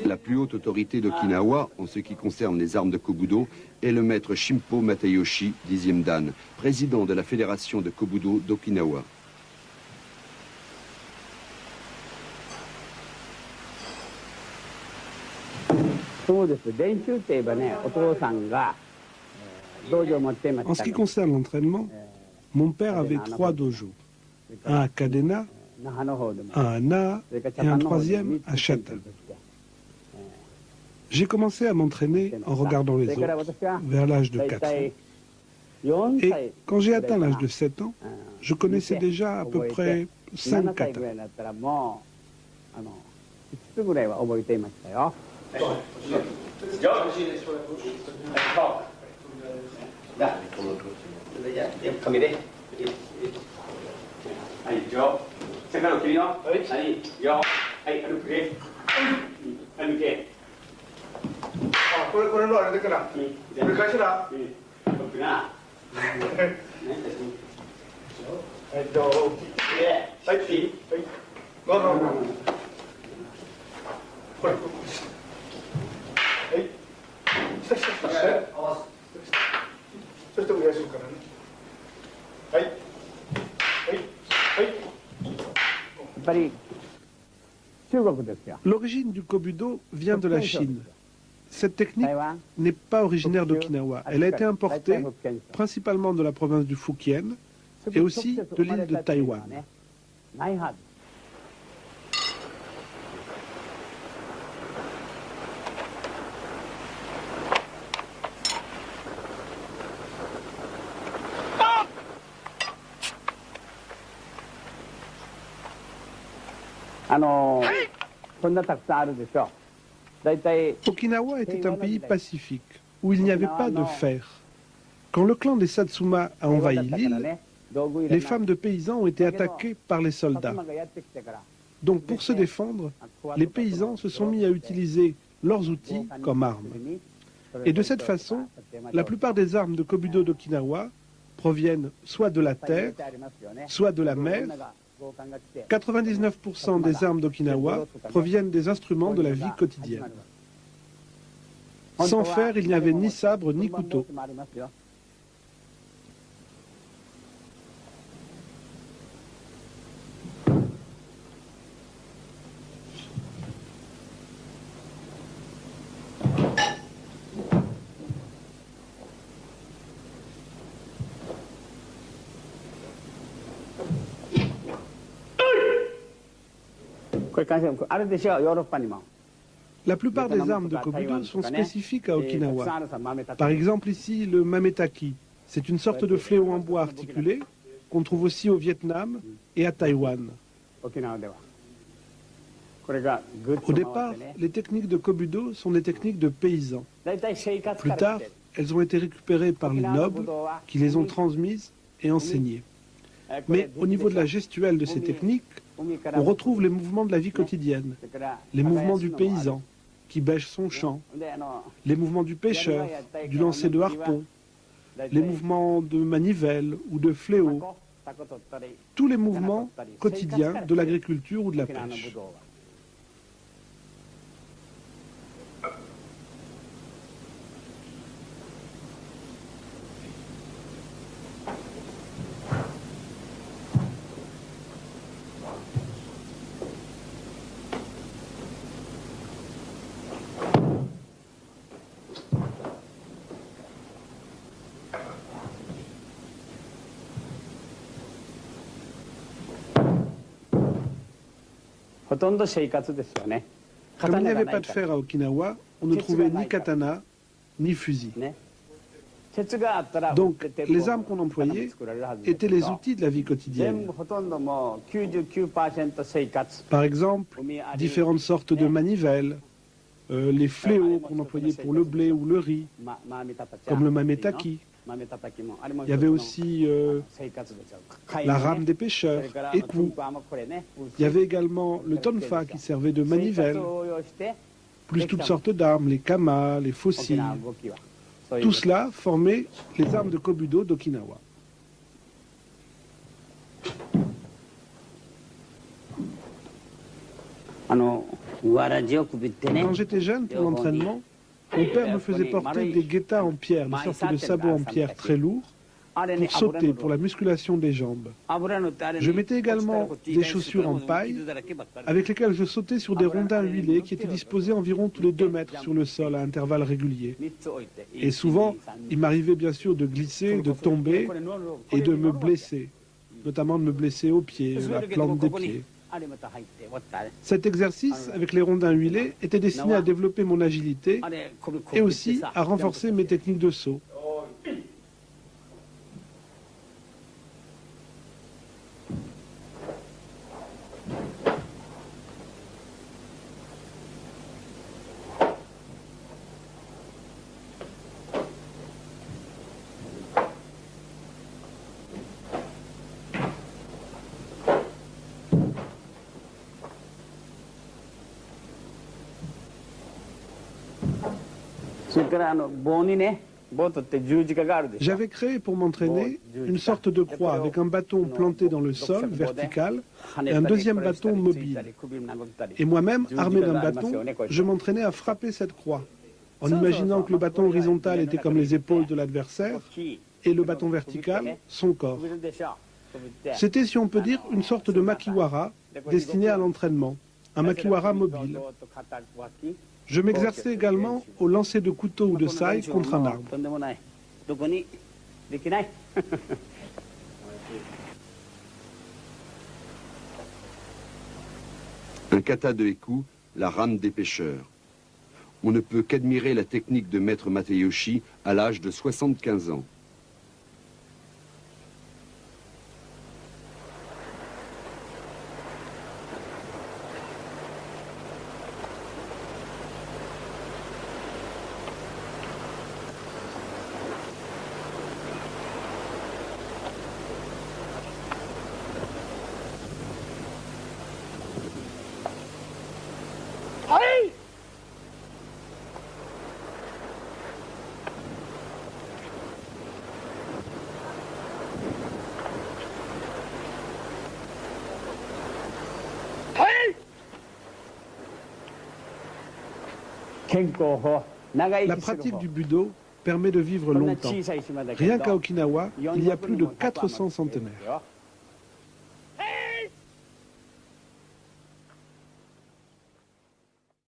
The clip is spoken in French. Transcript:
La plus haute autorité d'Okinawa, en ce qui concerne les armes de Kobudo, est le maître Shimpo Matayoshi, 10e dan, président de la fédération de Kobudo d'Okinawa. En ce qui concerne l'entraînement, mon père avait 3 dojos. Un à Kadena, un à Naa et un troisième à Shata. J'ai commencé à m'entraîner en regardant les autres, vers l'âge de 4 ans. Et quand j'ai atteint l'âge de 7 ans, je connaissais déjà à peu près 5 katas. L'origine du Kobudo vient de la Chine. Cette technique n'est pas originaire d'Okinawa. Elle a été importée principalement de la province du Fujian et aussi de l'île de Taïwan. Okinawa était un pays pacifique, où il n'y avait pas de fer. Quand le clan des Satsuma a envahi l'île, les femmes de paysans ont été attaquées par les soldats. Donc pour se défendre, les paysans se sont mis à utiliser leurs outils comme armes. Et de cette façon, la plupart des armes de Kobudo d'Okinawa proviennent soit de la terre, soit de la mer. 99% des armes d'Okinawa proviennent des instruments de la vie quotidienne. Sans fer, il n'y avait ni sabre ni couteau. La plupart des armes de Kobudo sont spécifiques à Okinawa. Par exemple ici, le mametaki. C'est une sorte de fléau en bois articulé qu'on trouve aussi au Vietnam et à Taïwan. Au départ, les techniques de Kobudo sont des techniques de paysans. Plus tard, elles ont été récupérées par les nobles qui les ont transmises et enseignées. Mais au niveau de la gestuelle de ces techniques, on retrouve les mouvements de la vie quotidienne, les mouvements du paysan qui bêche son champ, les mouvements du pêcheur, du lancer de harpon, les mouvements de manivelle ou de fléau, tous les mouvements quotidiens de l'agriculture ou de la pêche. Comme il n'y avait pas de fer à Okinawa, on ne trouvait ni katana, ni fusil. Donc, les armes qu'on employait étaient les outils de la vie quotidienne. Par exemple, différentes sortes de manivelles, les fléaux qu'on employait pour le blé ou le riz, comme le mametaki. Il y avait aussi la rame des pêcheurs, écou. Il y avait également le tonfa qui servait de manivelle, plus toutes sortes d'armes, les kamas, les faucilles. Tout cela formait les armes de Kobudo d'Okinawa. Quand j'étais jeune, pour l'entraînement, mon père me faisait porter des guettas en pierre, des sortes de sabots en pierre très lourds, pour sauter, pour la musculation des jambes. Je mettais également des chaussures en paille, avec lesquelles je sautais sur des rondins huilés qui étaient disposés environ tous les 2 mètres sur le sol à intervalles réguliers. Et souvent, il m'arrivait bien sûr de glisser, de tomber et de me blesser, notamment de me blesser aux pieds, la plante des pieds. Cet exercice, avec les rondins huilés, était destiné à développer mon agilité et aussi à renforcer mes techniques de saut. J'avais créé pour m'entraîner une sorte de croix avec un bâton planté dans le sol, vertical, et un deuxième bâton mobile. Et moi-même, armé d'un bâton, je m'entraînais à frapper cette croix, en imaginant que le bâton horizontal était comme les épaules de l'adversaire, et le bâton vertical, son corps. C'était, si on peut dire, une sorte de makiwara destiné à l'entraînement, un makiwara mobile. Je m'exerçais également au lancer de couteau ou de saille contre un arbre. Un kata de Eku, la rame des pêcheurs. On ne peut qu'admirer la technique de maître Masayoshi à l'âge de 75 ans. La pratique du budo permet de vivre longtemps. Rien qu'à Okinawa, il y a plus de 400 centenaires.